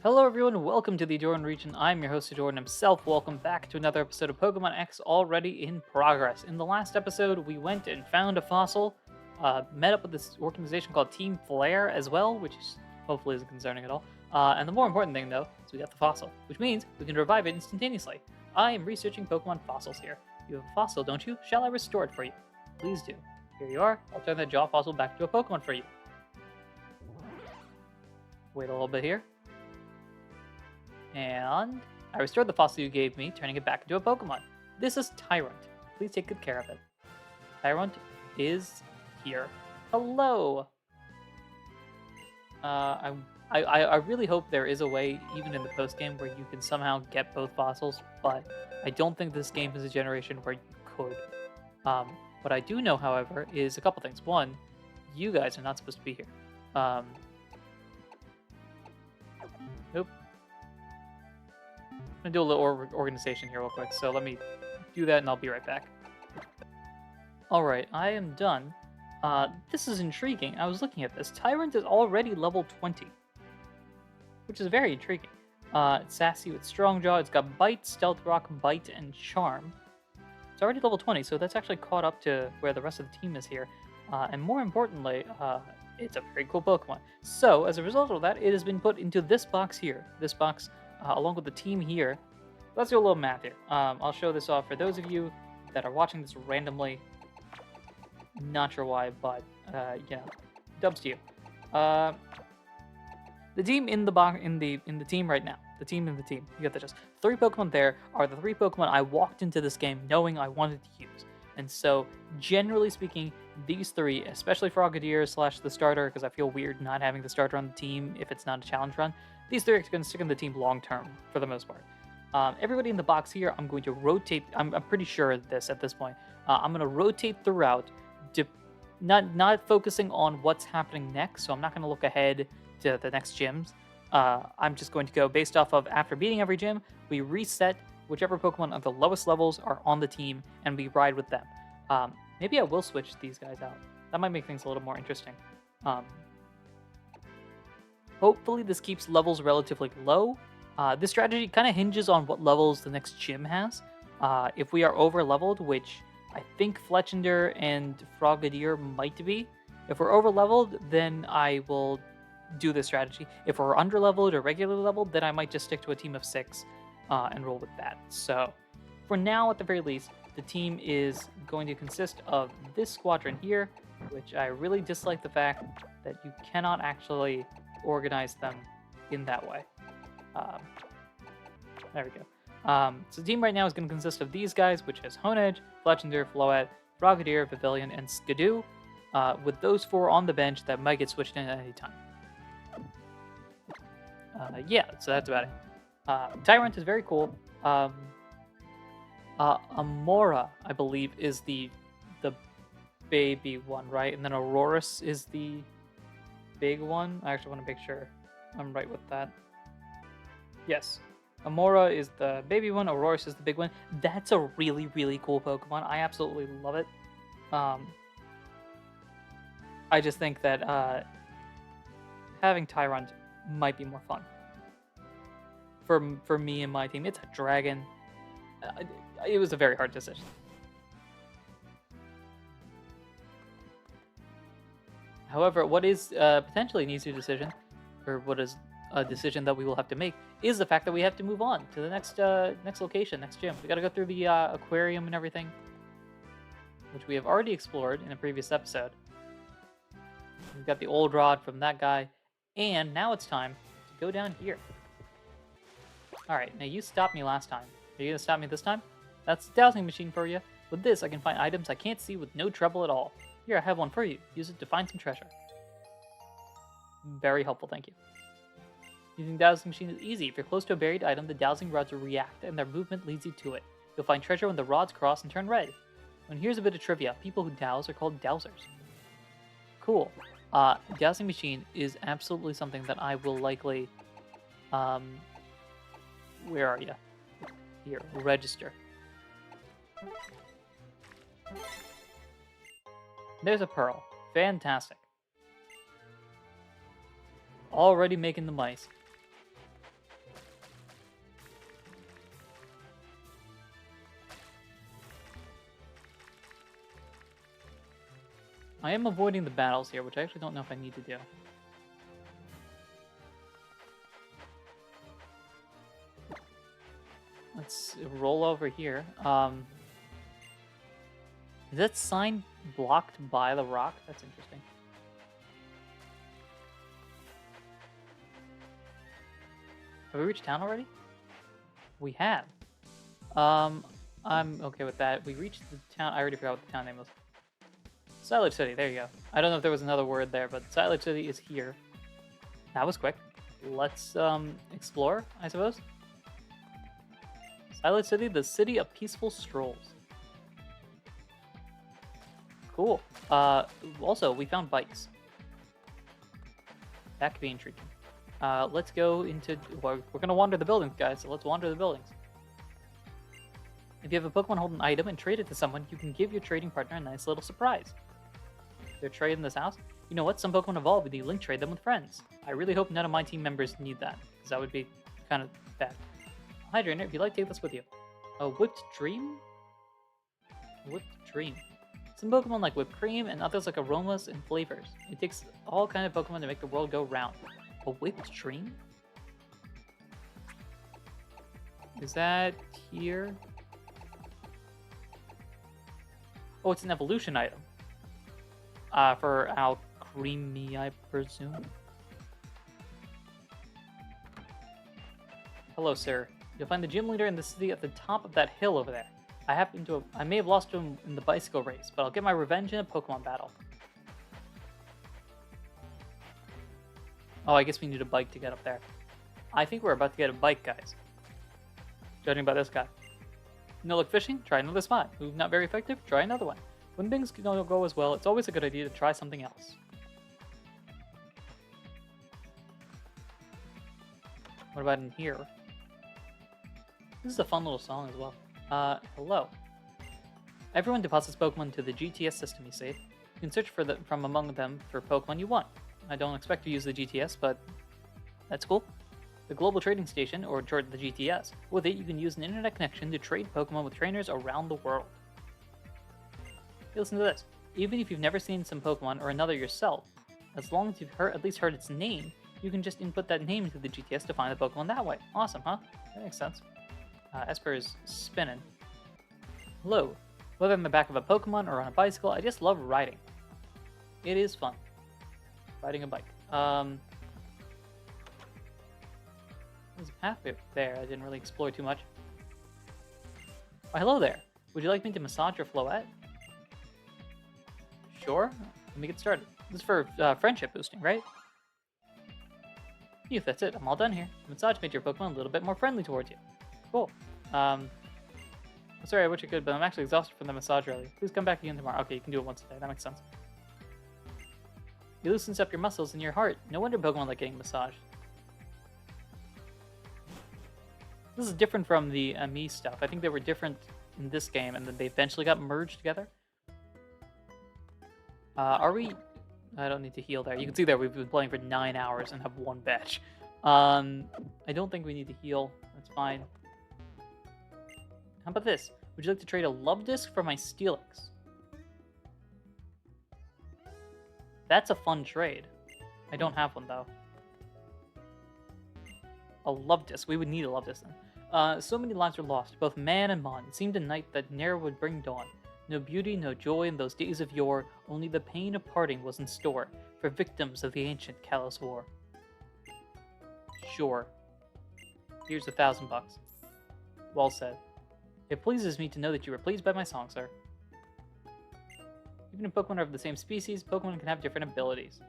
Hello everyone, welcome to the Ahdurin region. I'm your host Ahdurin himself. Welcome back to another episode of Pokemon X already in progress. In the last episode, we went and found a fossil, met up with this organization called Team Flare as well, which hopefully isn't concerning at all. And the more important thing though, is we got the fossil, which means we can revive it instantaneously. I am researching Pokemon fossils here. You have a fossil, don't you? Shall I restore it for you? Please do. Here you are. I'll turn that jaw fossil back to a Pokemon for you. Wait a little bit here. And I restored the fossil you gave me, turning it back into a Pokemon. This is Tyrant. Please take good care of it. Tyrant is here. Hello! I really hope there is a way, even in the post-game, where you can somehow get both fossils, but I don't think this game is a generation where you could. What I do know, however, is a couple things. One, you guys are not supposed to be here. Nope. I'm gonna do a little organization here real quick, so let me do that and I'll be right back. Alright, I am done. This is intriguing. I was looking at this. Tyrant is already level 20, which is very intriguing. It's sassy with Strong Jaw. It's got Bite, Stealth Rock, Bite, and Charm. It's already level 20, so that's actually caught up to where the rest of the team is here. And more importantly, it's a very cool Pokemon. So, as a result of that, it has been put into this box here. This box, along with the team here. Let's do a little math here. I'll show this off for those of you that are watching this randomly. Not sure why, but, yeah, dubs to you. The team in the box, in the team right now. The team in the team. You get the gist. 3 Pokemon there are the 3 Pokemon I walked into this game knowing I wanted to use. And so, generally speaking, these 3, especially Frogadier / the starter, because I feel weird not having the starter on the team if it's not a challenge run, these 3 are going to stick in the team long term, for the most part. Everybody in the box here, I'm going to rotate. I'm pretty sure of this at this point. I'm going to rotate throughout, not focusing on what's happening next, so I'm not going to look ahead to the next gyms. I'm just going to go based off of after beating every gym, we reset whichever Pokemon at the lowest levels are on the team, and we ride with them. Maybe I will switch these guys out. That might make things a little more interesting. Hopefully this keeps levels relatively low. This strategy kind of hinges on what levels the next gym has. If we are over-leveled, which I think Fletchinder and Frogadier might be, if we're over-leveled, then I will do this strategy. If we're under-leveled or regularly leveled, then I might just stick to a team of 6 and roll with that. So, for now, at the very least, the team is going to consist of this squadron here, which I really dislike the fact that you cannot actually organize them in that way. There we go. So the team right now is going to consist of these guys, which is Honedge, Fletchinder, Floette, Frogadier, Pavilion, and Skidoo, with those 4 on the bench that might get switched in at any time. Yeah, so that's about it. Tyrant is very cool. Amora, I believe, is the baby one, right? And then Aurorus is the big one. I actually want to make sure I'm right with that. Yes. Amora is the baby one, Aurorus is the big one. That's a really, really cool Pokemon. I absolutely love it. I just think that having Tyrant might be more fun. For me and my team. It's a dragon. It was a very hard decision. However, what is potentially an easier decision, or what is a decision that we will have to make, is the fact that we have to move on to the next location, next gym. We got to go through the aquarium and everything, which we have already explored in a previous episode. We've got the old rod from that guy, and now it's time to go down here. Alright, now you stopped me last time. Are you going to stop me this time? That's the dowsing machine for you. With this, I can find items I can't see with no trouble at all. Here, I have one for you. Use it to find some treasure. Very helpful, thank you. Using the dowsing machine is easy. If you're close to a buried item, the dowsing rods will react, and their movement leads you to it. You'll find treasure when the rods cross and turn red. And here's a bit of trivia. People who douse are called dowsers. Cool. Dowsing machine is absolutely something that I will likely... where are you? Here, register. There's a pearl. Fantastic. Already making the mice. I am avoiding the battles here, which I actually don't know if I need to do. Let's roll over here. Is that sign blocked by the rock? That's interesting. Have we reached town already? We have. I'm okay with that. We reached the town. I already forgot what the town name was. Cyllage City. There you go. I don't know if there was another word there, but Cyllage City is here. That was quick. Let's explore, I suppose. Cyllage City, the city of peaceful strolls. Cool. Also, we found bikes. That could be intriguing. Let's go into... We're going to wander the buildings, guys, so let's wander the buildings. If you have a Pokemon hold an item and trade it to someone, you can give your trading partner a nice little surprise. They're trading this house. You know what? Some Pokemon evolve with you link trade them with friends. I really hope none of my team members need that, because that would be kind of bad. Hi, Drainer. If you'd like, take this with you. A Whipped Dream? A Whipped Dream. Some Pokemon like whipped cream, and others like aromas and flavors. It takes all kinds of Pokemon to make the world go round. A Whipped Dream? Is that here? Oh, it's an evolution item. For Alcremie, I presume. Hello, sir. You'll find the gym leader in the city at the top of that hill over there. I may have lost him in the bicycle race, but I'll get my revenge in a Pokemon battle. Oh, I guess we need a bike to get up there. I think we're about to get a bike, guys. Judging by this guy. No luck fishing? Try another spot. Move not very effective? Try another one. When things don't go as well, it's always a good idea to try something else. What about in here? This is a fun little song as well. Hello. Everyone deposits Pokemon to the GTS system, you see. You can search from among them for Pokemon you want. I don't expect to use the GTS, but that's cool. The Global Trading Station, or short the GTS. With it, you can use an internet connection to trade Pokemon with trainers around the world. Hey, listen to this. Even if you've never seen some Pokemon or another yourself, as long as you've at least heard its name, you can just input that name into the GTS to find the Pokemon that way. Awesome, huh? That makes sense. Esper is spinning. Hello. Whether I'm in the back of a Pokemon or on a bicycle, I just love riding. It is fun. Riding a bike. There's a path there. I didn't really explore too much. Oh, hello there. Would you like me to massage your Floette? Sure. Let me get started. This is for friendship boosting, right? Phew, that's it. I'm all done here. The massage made your Pokemon a little bit more friendly towards you. Cool. Sorry, I wish I could, but I'm actually exhausted from the massage earlier. Please come back again tomorrow. Okay, you can do it once a day. That makes sense. You loosens up your muscles and your heart. No wonder Pokemon like getting massaged. This is different from the Mii stuff. I think they were different in this game, and then they eventually got merged together. Are we... I don't need to heal there. You can see there we've been playing for 9 hours and have one batch. I don't think we need to heal. That's fine. How about this? Would you like to trade a Love Disc for my Steelix? That's a fun trade. I don't have one, though. A Love Disc. We would need a Love Disc then. So many lives were lost, both man and mon. It seemed a night that ne'er would bring dawn. No beauty, no joy in those days of yore. Only the pain of parting was in store for victims of the ancient Kalos war. Sure. Here's $1,000. Well said. It pleases me to know that you were pleased by my song, sir. Even if Pokemon are of the same species, Pokemon can have different abilities.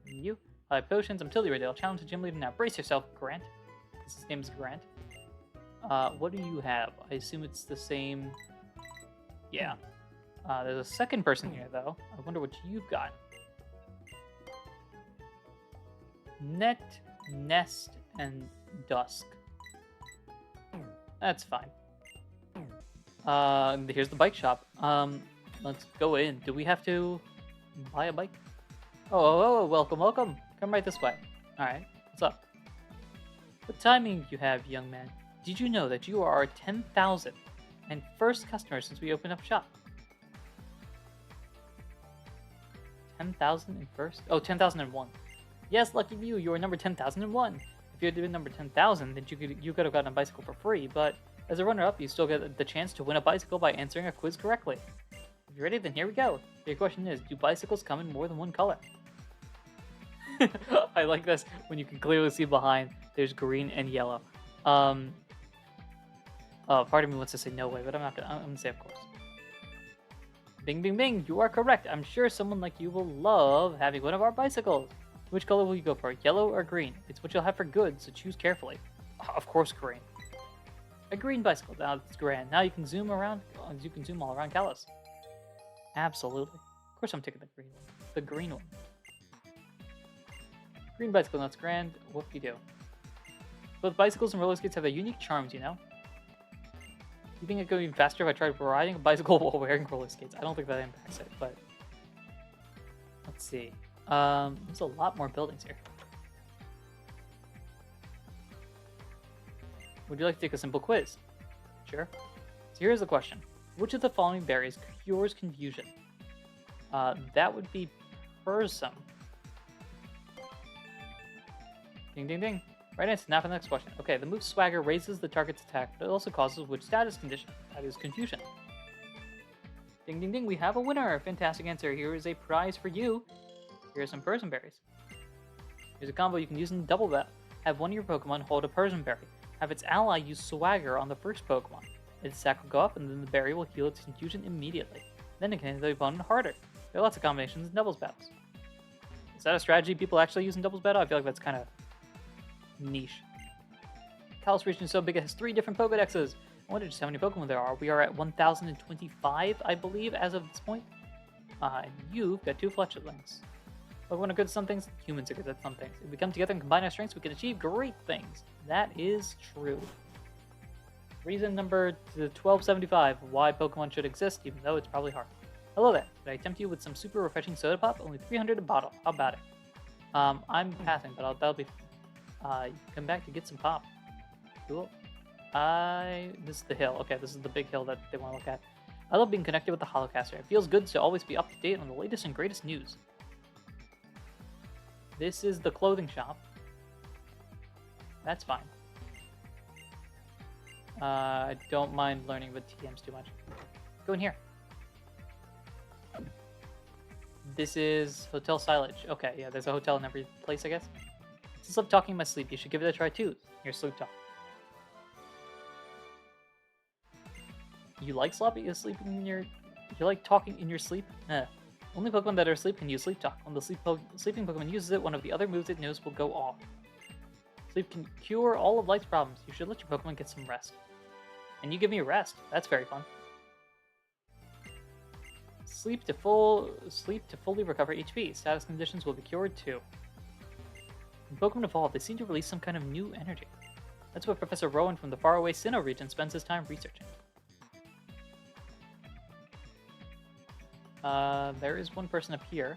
And you? I have potions. I'm totally ready. I'll challenge the gym leader now. Brace yourself, Grant. His name is Grant. What do you have? I assume it's the same... Yeah. There's a second person here, though. I wonder what you've got. Net, Nest, and Dusk. That's fine. Here's the bike shop. Let's go in. Do we have to buy a bike? Oh, welcome, welcome. Come right this way. Alright, what's up? What timing you have, young man? Did you know that you are our 10,000th and first customer since we opened up shop? 10,001? Oh, 10,001. Yes, lucky you are number 10,001. If you had been number 10,000, then you could have gotten a bicycle for free, but as a runner-up, you still get the chance to win a bicycle by answering a quiz correctly. If you're ready, then here we go. Your question is, do bicycles come in more than one color? I like this when you can clearly see behind there's green and yellow. Oh, part of me wants to say no way, but I'm gonna say of course. Bing, bing, bing, you are correct. I'm sure someone like you will love having one of our bicycles. Which color will you go for, yellow or green? It's what you'll have for good, so choose carefully. Of course, green. A green bicycle, now it's grand. Now you can zoom around, you can zoom all around Kalos. Absolutely. Of course I'm taking the green one. The green one. Green bicycle, that's grand. Whoop-de-doo. Both bicycles and roller skates have their unique charms, you know? You think it'd go even faster if I tried riding a bicycle while wearing roller skates? I don't think that impacts it, but... Let's see. There's a lot more buildings here. Would you like to take a simple quiz? Sure. So here's the question. Which of the following berries cures confusion? That would be Persum. Ding, ding, ding. Right answer, now for the next question. Okay, the move Swagger raises the target's attack, but it also causes which status condition? That is confusion. Ding, ding, ding, we have a winner. Fantastic answer. Here is a prize for you. Here are some Persian berries. Here's a combo you can use in double battle. Have one of your Pokemon hold a Persian berry. Have its ally use Swagger on the first Pokemon. Its attack will go up, and then the berry will heal its confusion immediately. Then it can hit the opponent harder. There are lots of combinations in doubles battles. Is that a strategy people actually use in doubles battle? I feel like that's kind of niche. Kalos region is so big it has 3 different Pokedexes. I wonder just how many Pokemon there are. We are at 1,025, I believe, as of this point. And you've got 2 fletchlings. Pokemon are good at some things, humans are good at some things. If we come together and combine our strengths, we can achieve great things. That is true. Reason number 1275, why Pokemon should exist, even though it's probably hard. Hello there. Could I tempt you with some super refreshing soda pop? Only 300 a bottle. How about it? I'm passing, but that'll be... you come back to get some pop. Cool. This is the hill. Okay, this is the big hill that they want to look at. I love being connected with the Holocaster. It feels good to always be up to date on the latest and greatest news. This is the clothing shop. That's fine. I don't mind learning the TMs too much. Go in here. This is Hotel Cyllage. Okay, yeah, there's a hotel in every place, I guess. Since I love talking in my sleep, you should give it a try too. Your sleep talk. You like sleeping in your... You like talking in your sleep? Only Pokemon that are asleep can use Sleep Talk. When the sleeping Pokemon uses it, one of the other moves it knows will go off. Sleep can cure all of life's problems. You should let your Pokemon get some rest. And you give me a rest. That's very fun. Sleep to fully recover HP. Status conditions will be cured too. When Pokemon evolve, they seem to release some kind of new energy. That's what Professor Rowan from the faraway Sinnoh region spends his time researching. There is one person up here.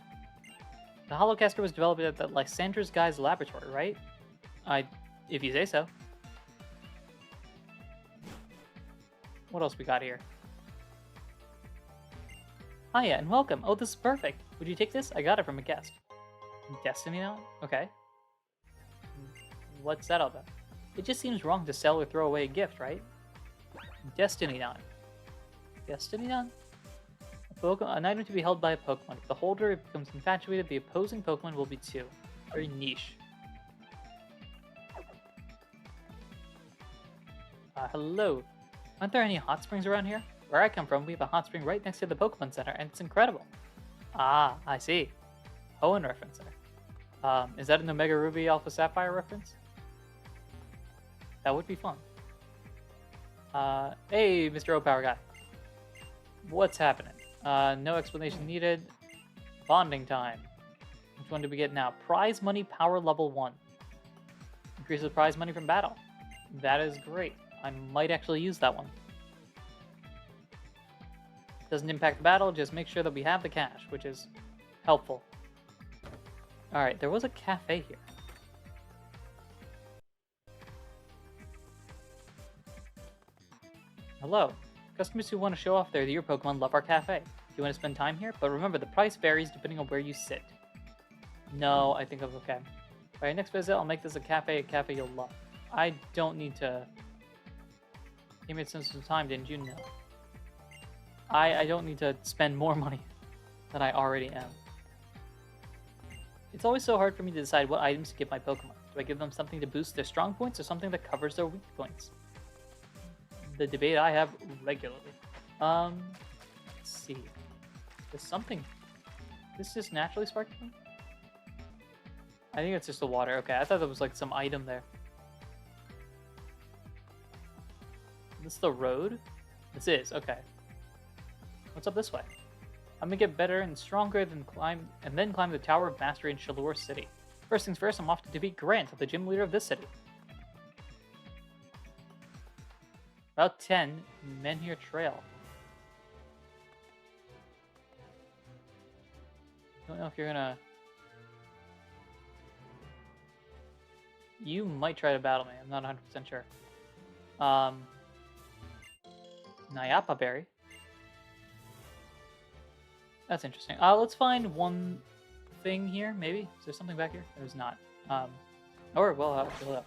The Holocaster was developed at the Lysandra's Guy's laboratory, right? If you say so. What else we got here? Hiya and welcome. Oh, this is perfect. Would you take this? I got it from a guest. Destiny now? Okay. What's that all about? It just seems wrong to sell or throw away a gift, right? Destiny Knot. Destiny Knot? An item to be held by a Pokemon. If the holder becomes infatuated, the opposing Pokemon will be too. Very niche. Hello. Aren't there any hot springs around here? Where I come from, we have a hot spring right next to the Pokemon Center, and it's incredible. Ah, I see. Hoenn reference there. Is that an Omega Ruby Alpha Sapphire reference? That would be fun. Hey, Mr. O-Power Guy. What's happening? No explanation needed. Bonding time. Which one do we get now? Prize money power level 1. Increases prize money from battle. That is great. I might actually use that one. Doesn't impact the battle, just make sure that we have the cash, which is helpful. Alright, there was a cafe here. Hello. Customers who want to show off their Pokemon love our cafe. Do you want to spend time here? But remember, the price varies depending on where you sit. No, I think I'm okay. For your next visit, I'll make this a cafe you'll love. I don't need to... You made some time, didn't you? No. I don't need to spend more money than I already am. It's always so hard for me to decide what items to give my Pokemon. Do I give them something to boost their strong points or something that covers their weak points? The debate I have regularly. Let's see. There's something. This is naturally sparkling? I think it's just the water. Okay, I thought there was like some item there. This is the road? This is, okay. What's up this way? I'm gonna get better and stronger than climb the Tower of Mastery in Shalor City. First things first, I'm off to defeat Grant, the gym leader of this city. About 10 Menhir Trail. Don't know if you're gonna... You might try to battle me, I'm not 100% sure. Nayapa Berry. That's interesting. Let's find one thing here, maybe? Is there something back here? There's not. Or, well, fill it up.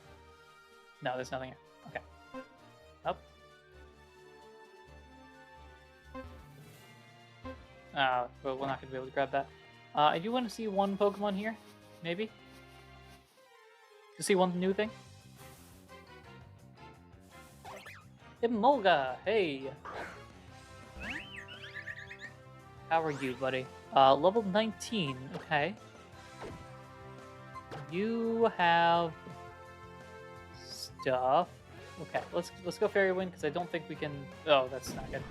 No, there's nothing here. Okay. Up. But we're not going to be able to grab that. I do want to see one Pokemon here, maybe? To see one new thing? Emolga! Hey! How are you, buddy? Level 19. Okay. You have stuff. Okay, let's go Fairy Wind because I don't think we can. Oh, that's not good.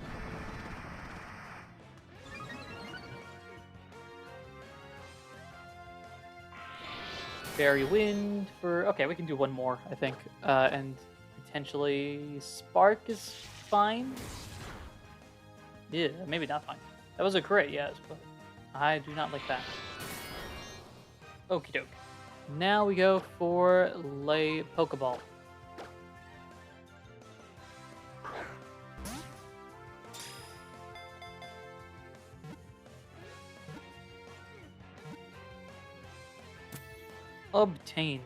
Fairy Wind for. Okay, we can do one more, I think, and potentially Spark is fine. Yeah, maybe not fine. That was a crit, yes, but I do not like that. Okie doke. Now we go for Lay Pokeball. Obtained.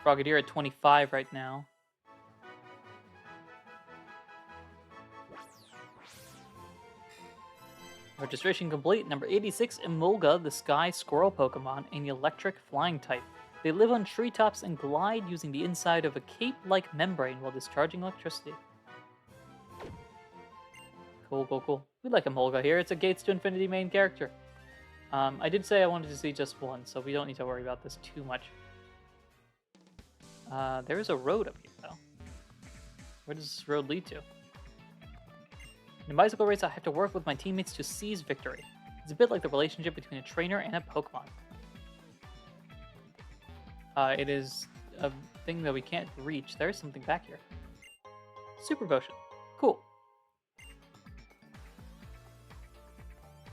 Frogadier at 25 right now. Registration complete. Number 86, Emolga, the Sky Squirrel Pokemon, an electric flying type. They live on treetops and glide using the inside of a cape-like membrane while discharging electricity. Cool, cool, cool. We like Emolga here. It's a Gates to Infinity main character. I did say I wanted to see just one, so we don't need to worry about this too much. There is a road up here, though. Where does this road lead to? In a bicycle race, I have to work with my teammates to seize victory. It's a bit like the relationship between a trainer and a Pokemon. It is a thing that we can't reach. There is something back here. Super Potion. Cool.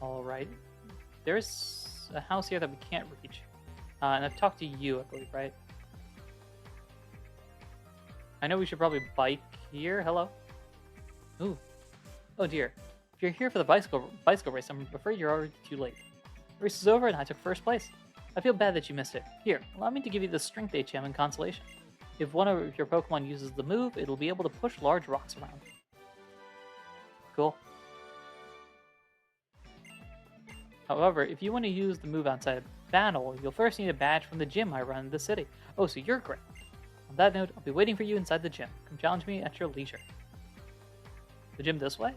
Alright. There's a house here that we can't reach. And I've talked to you, I believe, right? I know we should probably bike here. Hello? Ooh. Oh dear. If you're here for the bicycle race, I'm afraid you're already too late. The race is over and I took first place. I feel bad that you missed it. Here, allow me to give you the Strength HM in consolation. If one of your Pokemon uses the move, it'll be able to push large rocks around. Cool. However, if you want to use the move outside of battle, you'll first need a badge from the gym I run in the city. Oh, so you're great. On that note, I'll be waiting for you inside the gym. Come challenge me at your leisure. The gym this way?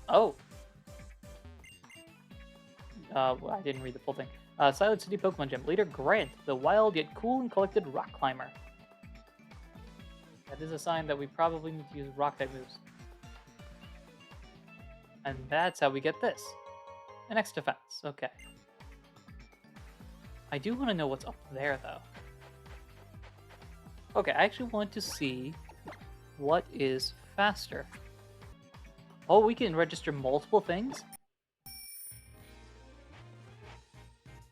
Oh. Well, I didn't read the full thing. Cyllage City Pokemon Gym. Leader Grant, the wild yet cool and collected rock climber. That is a sign that we probably need to use rock type moves. And that's how we get this. An X defense. Okay. I do want to know what's up there, though. Okay, I actually want to see what is faster. Oh, we can register multiple things?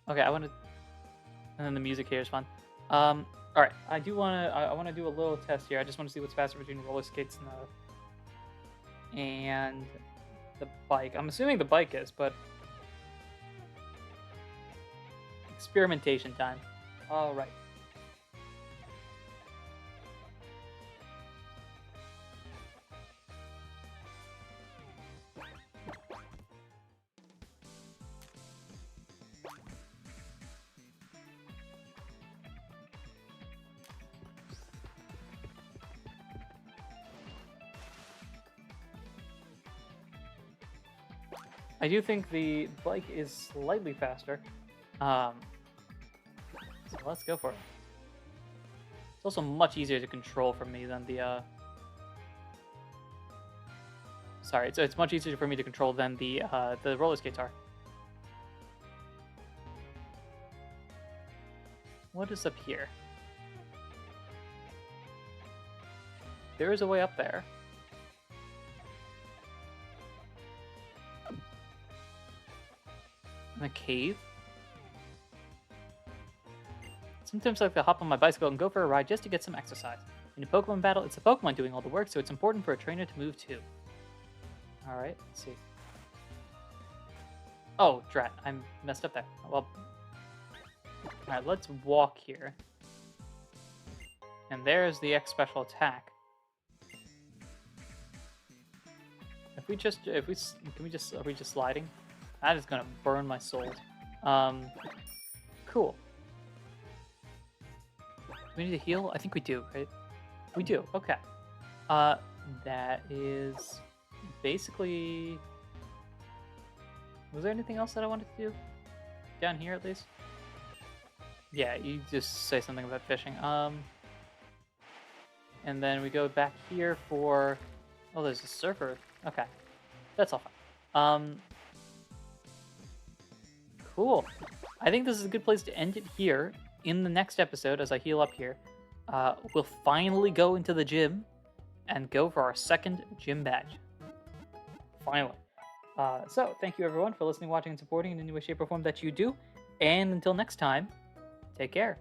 Okay, I want to... And then the music here is fun. All right. I do want to. I want to do a little test here. I just want to see what's faster between roller skates and the bike. I'm assuming the bike is, but experimentation time. All right. I do think the bike is slightly faster. So let's go for it. It's also much easier to control for me than the sorry, it's much easier for me to control than the roller skates are. What is up here? There is a way up there. In a cave? Sometimes I like to hop on my bicycle and go for a ride just to get some exercise. In a Pokemon battle, it's the Pokemon doing all the work, so it's important for a trainer to move too. Alright, let's see. Oh, drat, I messed up there. Well, alright, let's walk here. And there's the X special attack. Are we just sliding? That is gonna burn my soul. Cool. Do we need to heal? I think we do, right? We do, okay. That is basically... Was there anything else that I wanted to do? Down here, at least? Yeah, you just say something about fishing. And then we go back here for... Oh, there's a surfer. Okay. That's all fine. Cool. I think this is a good place to end it here. In the next episode, as I heal up here, we'll finally go into the gym and go for our second gym badge. Finally. So, thank you everyone for listening, watching, and supporting in any way, shape, or form that you do. And until next time, take care.